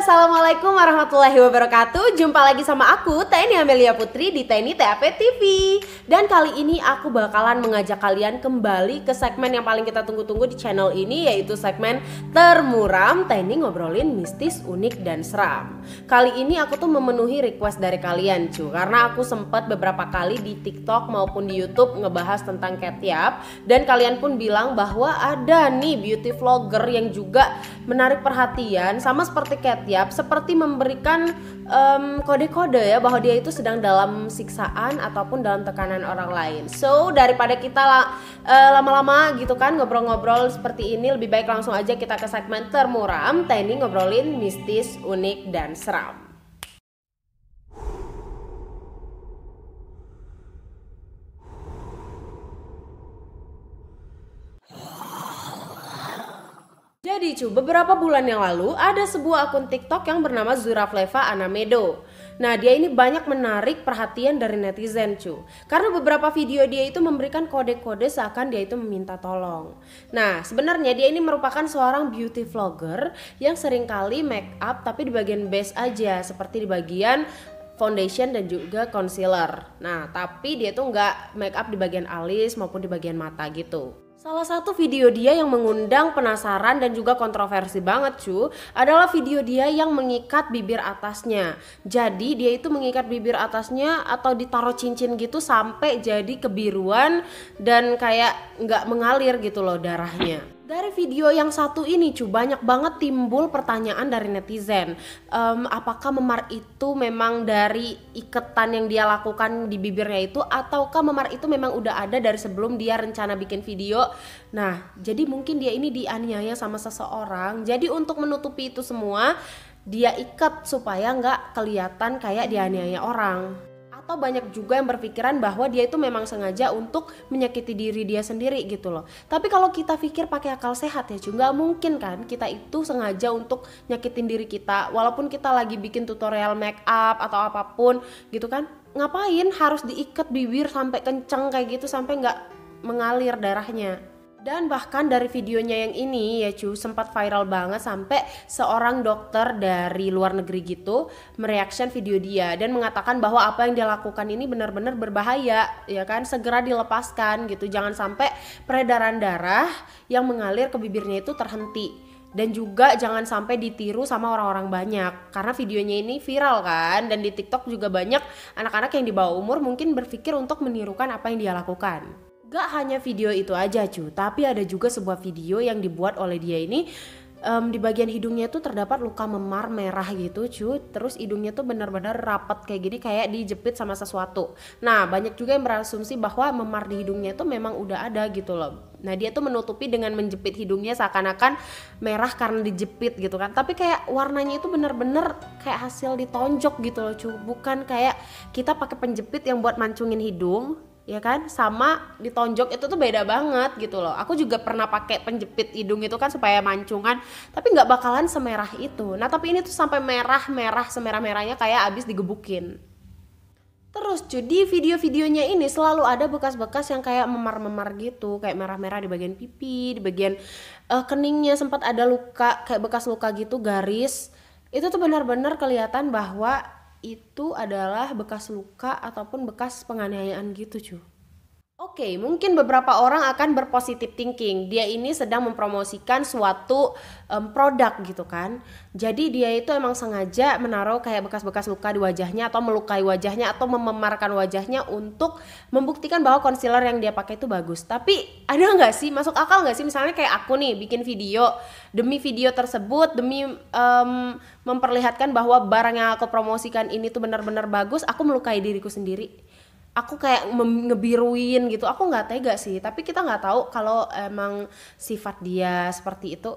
Assalamualaikum warahmatullahi wabarakatuh. Jumpa lagi sama aku, Teni Amelia Putri di Teni TAP TV. Dan kali ini aku bakalan mengajak kalian kembali ke segmen yang paling kita tunggu-tunggu di channel ini, yaitu segmen Termuram, Teni ngobrolin mistis, unik, dan seram. Kali ini aku tuh memenuhi request dari kalian karena aku sempat beberapa kali di TikTok maupun di YouTube ngebahas tentang Catyap. Dan kalian pun bilang bahwa ada nih beauty vlogger yang juga menarik perhatian, sama seperti Catyap, seperti memberikan kode-kode ya bahwa dia itu sedang dalam siksaan ataupun dalam tekanan orang lain. So daripada kita lama-lama gitu kan ngobrol-ngobrol seperti ini, lebih baik langsung aja kita ke segmen Termuram, Teni ngobrolin mistis, unik, dan seram. Jadi beberapa bulan yang lalu ada sebuah akun TikTok yang bernama Zurafleva Anamedo. Nah, dia ini banyak menarik perhatian dari netizen karena beberapa video dia itu memberikan kode-kode seakan dia itu meminta tolong. Nah, sebenarnya dia ini merupakan seorang beauty vlogger yang seringkali make up tapi di bagian base aja, seperti di bagian foundation dan juga concealer. Nah, tapi dia tuh nggak make up di bagian alis maupun di bagian mata gitu. Salah satu video dia yang mengundang penasaran dan juga kontroversi banget adalah video dia yang mengikat bibir atasnya. Jadi dia itu mengikat bibir atasnya atau ditaruh cincin gitu sampai jadi kebiruan dan kayak nggak mengalir gitu loh darahnya. Dari video yang satu ini banyak banget timbul pertanyaan dari netizen. Apakah memar itu memang dari iketan yang dia lakukan di bibirnya itu, ataukah memar itu memang udah ada dari sebelum dia rencana bikin video. Nah, jadi mungkin dia ini dianiaya sama seseorang. Jadi untuk menutupi itu semua, dia ikat supaya nggak kelihatan kayak dianiaya orang. Atau banyak juga yang berpikiran bahwa dia itu memang sengaja untuk menyakiti diri dia sendiri gitu loh. Tapi kalau kita pikir pakai akal sehat ya nggak mungkin kan kita itu sengaja untuk nyakitin diri kita. Walaupun kita lagi bikin tutorial make up atau apapun gitu kan, ngapain harus diikat bibir sampai kenceng kayak gitu sampai nggak mengalir darahnya. Dan bahkan dari videonya yang ini ya sempat viral banget sampai seorang dokter dari luar negeri gitu mereaction video dia dan mengatakan bahwa apa yang dia lakukan ini benar-benar berbahaya ya kan, segera dilepaskan gitu, jangan sampai peredaran darah yang mengalir ke bibirnya itu terhenti. Dan juga jangan sampai ditiru sama orang-orang banyak, karena videonya ini viral kan, dan di TikTok juga banyak anak-anak yang di bawah umur mungkin berpikir untuk menirukan apa yang dia lakukan. Gak hanya video itu aja tapi ada juga sebuah video yang dibuat oleh dia ini di bagian hidungnya tuh terdapat luka memar merah gitu terus hidungnya tuh benar-benar rapat kayak gini, kayak dijepit sama sesuatu. Nah, banyak juga yang berasumsi bahwa memar di hidungnya tuh memang udah ada gitu loh. Nah, dia tuh menutupi dengan menjepit hidungnya seakan-akan merah karena dijepit gitu kan, tapi kayak warnanya itu benar-benar kayak hasil ditonjok gitu loh bukan kayak kita pakai penjepit yang buat mancungin hidung ya kan, sama ditonjok itu tuh beda banget gitu loh. Aku juga pernah pakai penjepit hidung itu kan supaya mancungan, tapi nggak bakalan semerah itu. Nah, tapi ini tuh sampai merah-merah, semerah-merahnya kayak abis digebukin. Terus di video-videonya ini selalu ada bekas-bekas yang kayak memar-memar gitu, kayak merah-merah di bagian pipi, di bagian keningnya sempat ada luka, kayak bekas luka gitu, garis. Itu tuh benar-benar kelihatan bahwa itu adalah bekas luka ataupun bekas penganiayaan gitu Oke, mungkin beberapa orang akan berpositif thinking. Dia ini sedang mempromosikan suatu produk gitu kan. Jadi dia itu emang sengaja menaruh kayak bekas-bekas luka di wajahnya atau melukai wajahnya atau mememarkan wajahnya untuk membuktikan bahwa concealer yang dia pakai itu bagus. Tapi ada nggak sih, masuk akal nggak sih misalnya kayak aku nih bikin video, demi video tersebut, demi memperlihatkan bahwa barang yang aku promosikan ini tuh benar-benar bagus, aku melukai diriku sendiri. Aku kayak ngebiruin gitu, aku nggak tega sih, tapi kita nggak tahu kalau emang sifat dia seperti itu.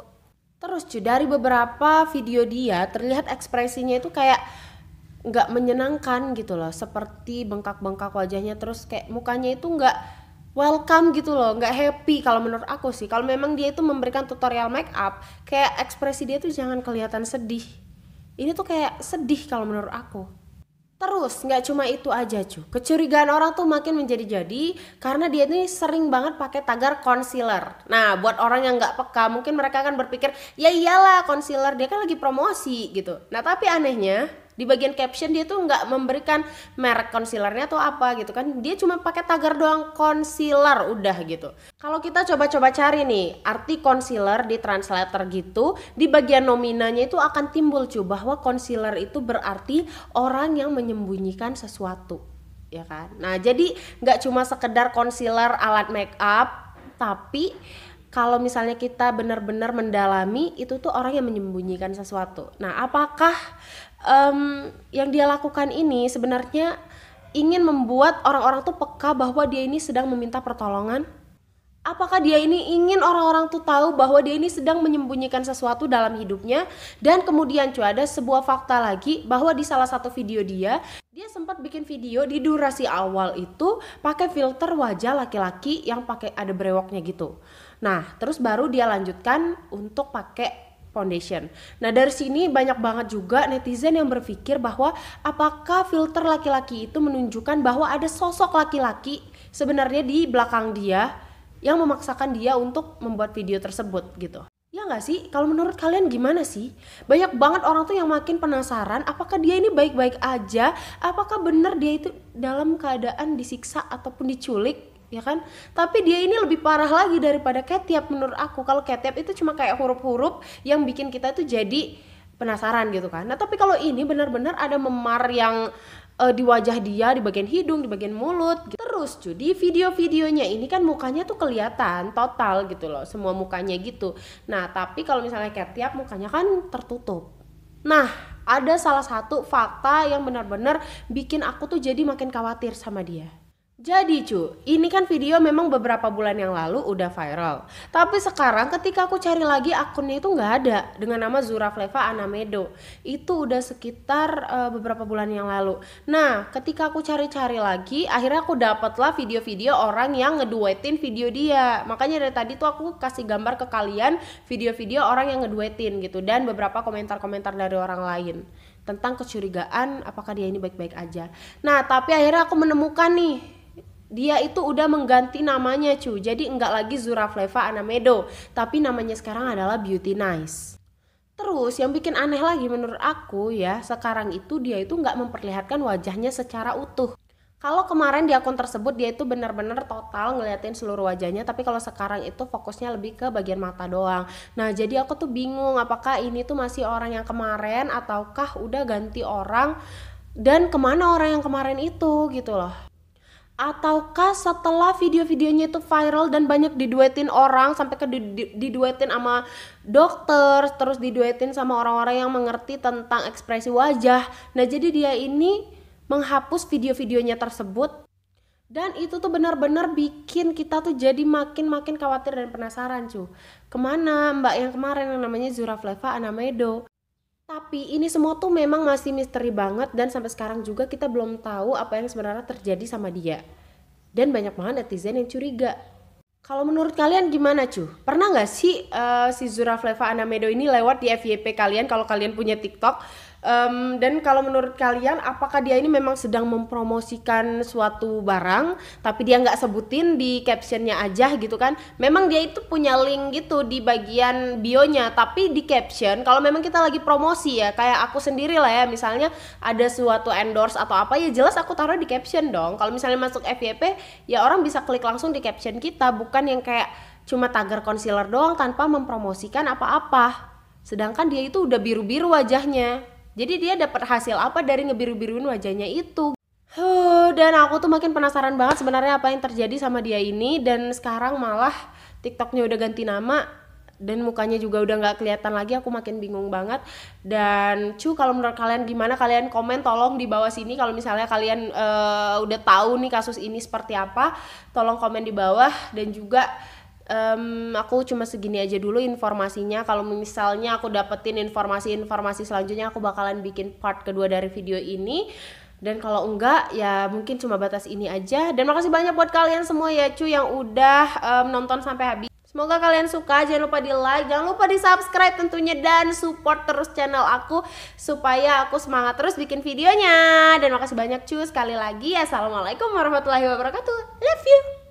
Terus dari beberapa video dia terlihat ekspresinya itu kayak nggak menyenangkan gitu loh, seperti bengkak-bengkak wajahnya, terus kayak mukanya itu nggak welcome gitu loh, nggak happy kalau menurut aku sih. Kalau memang dia itu memberikan tutorial make up, kayak ekspresi dia tuh jangan kelihatan sedih. Ini tuh kayak sedih kalau menurut aku. Terus nggak cuma itu aja cu, kecurigaan orang tuh makin menjadi-jadi karena dia ini sering banget pakai tagar concealer. Nah buat orang yang nggak peka mungkin mereka akan berpikir ya iyalah concealer, dia kan lagi promosi gitu. Nah tapi anehnya di bagian caption dia tuh nggak memberikan merek concealernya atau apa gitu kan, dia cuma pakai tagar doang concealer udah gitu. Kalau kita coba-coba cari nih arti concealer di translator gitu, di bagian nominanya itu akan timbul cuy bahwa concealer itu berarti orang yang menyembunyikan sesuatu, ya kan. Nah jadi nggak cuma sekedar concealer alat make up, tapi kalau misalnya kita benar-benar mendalami itu tuh orang yang menyembunyikan sesuatu. Nah apakah yang dia lakukan ini sebenarnya ingin membuat orang-orang tuh peka bahwa dia ini sedang meminta pertolongan? Apakah dia ini ingin orang-orang tuh tahu bahwa dia ini sedang menyembunyikan sesuatu dalam hidupnya? Dan kemudian cuy, ada sebuah fakta lagi bahwa di salah satu video dia sempat bikin video di durasi awal itu pakai filter wajah laki-laki yang pakai ada brewoknya gitu. Nah terus baru dia lanjutkan untuk pakai foundation. Nah dari sini banyak banget juga netizen yang berpikir bahwa apakah filter laki-laki itu menunjukkan bahwa ada sosok laki-laki sebenarnya di belakang dia yang memaksakan dia untuk membuat video tersebut gitu. Ya nggak sih? Kalau menurut kalian gimana sih? Banyak banget orang tuh yang makin penasaran apakah dia ini baik-baik aja, apakah benar dia itu dalam keadaan disiksa ataupun diculik, ya kan? Tapi dia ini lebih parah lagi daripada Ketiap menurut aku. Kalau Ketiap itu cuma kayak huruf-huruf yang bikin kita tuh jadi penasaran gitu kan. Nah tapi kalau ini benar-benar ada memar yang di wajah dia, di bagian hidung, di bagian mulut gitu. Terus cuy, di video-videonya ini kan mukanya tuh kelihatan total gitu loh, semua mukanya gitu. Nah tapi kalau misalnya Ketiap mukanya kan tertutup. Nah ada salah satu fakta yang benar-benar bikin aku tuh jadi makin khawatir sama dia. Jadi cu, ini kan video memang beberapa bulan yang lalu udah viral. Tapi sekarang ketika aku cari lagi akunnya itu nggak ada dengan nama Zurafleva Anamedo. Itu udah sekitar beberapa bulan yang lalu. Nah ketika aku cari-cari lagi, akhirnya aku dapatlah video-video orang yang ngeduetin video dia. Makanya dari tadi tuh aku kasih gambar ke kalian video-video orang yang ngeduetin gitu. Dan beberapa komentar-komentar dari orang lain tentang kecurigaan apakah dia ini baik-baik aja. Nah tapi akhirnya aku menemukan nih, dia itu udah mengganti namanya cuy. Jadi enggak lagi Zurafleva Anamedo, tapi namanya sekarang adalah Beauty Nice. Terus yang bikin aneh lagi menurut aku ya, sekarang itu dia itu enggak memperlihatkan wajahnya secara utuh. Kalau kemarin di akun tersebut dia itu benar-benar total ngeliatin seluruh wajahnya, tapi kalau sekarang itu fokusnya lebih ke bagian mata doang. Nah jadi aku tuh bingung apakah ini tuh masih orang yang kemarin ataukah udah ganti orang, dan kemana orang yang kemarin itu gitu loh. Ataukah setelah video-videonya itu viral dan banyak diduetin orang sampai ke diduetin sama dokter, terus diduetin sama orang-orang yang mengerti tentang ekspresi wajah. Nah jadi dia ini menghapus video-videonya tersebut, dan itu tuh benar-benar bikin kita tuh jadi makin khawatir dan penasaran cuy. Kemana mbak yang kemarin yang namanya Zurafleva Anamedo? Tapi ini semua tuh memang masih misteri banget, dan sampai sekarang juga kita belum tahu apa yang sebenarnya terjadi sama dia. Dan banyak banget netizen yang curiga. Kalau menurut kalian gimana cuy? Pernah gak sih si Zurafleva Anamedo ini lewat di FYP kalian kalau kalian punya TikTok? Dan kalau menurut kalian apakah dia ini memang sedang mempromosikan suatu barang tapi dia nggak sebutin di captionnya aja gitu kan? Memang dia itu punya link gitu di bagian bionya, tapi di caption kalau memang kita lagi promosi ya, kayak aku sendiri lah ya, misalnya ada suatu endorse atau apa ya jelas aku taruh di caption dong. Kalau misalnya masuk FYP ya orang bisa klik langsung di caption kita, bukan yang kayak cuma tagar concealer doang tanpa mempromosikan apa-apa. Sedangkan dia itu udah biru-biru wajahnya. Jadi dia dapat hasil apa dari ngebiru-biruin wajahnya itu? Dan aku tuh makin penasaran banget sebenarnya apa yang terjadi sama dia ini. Dan sekarang malah TikToknya udah ganti nama dan mukanya juga udah nggak kelihatan lagi. Aku makin bingung banget. Dan kalau menurut kalian gimana? Kalian komen tolong di bawah sini. Kalau misalnya kalian udah tahu nih kasus ini seperti apa, tolong komen di bawah. Dan juga aku cuma segini aja dulu informasinya. Kalau misalnya aku dapetin informasi selanjutnya, aku bakalan bikin part kedua dari video ini. Dan kalau enggak ya mungkin cuma batas ini aja. Dan makasih banyak buat kalian semua ya cuy yang udah nonton sampai habis. Semoga kalian suka, jangan lupa di like, jangan lupa di subscribe tentunya, dan support terus channel aku supaya aku semangat terus bikin videonya. Dan makasih banyak cuy sekali lagi. Assalamualaikum warahmatullahi wabarakatuh. Love you.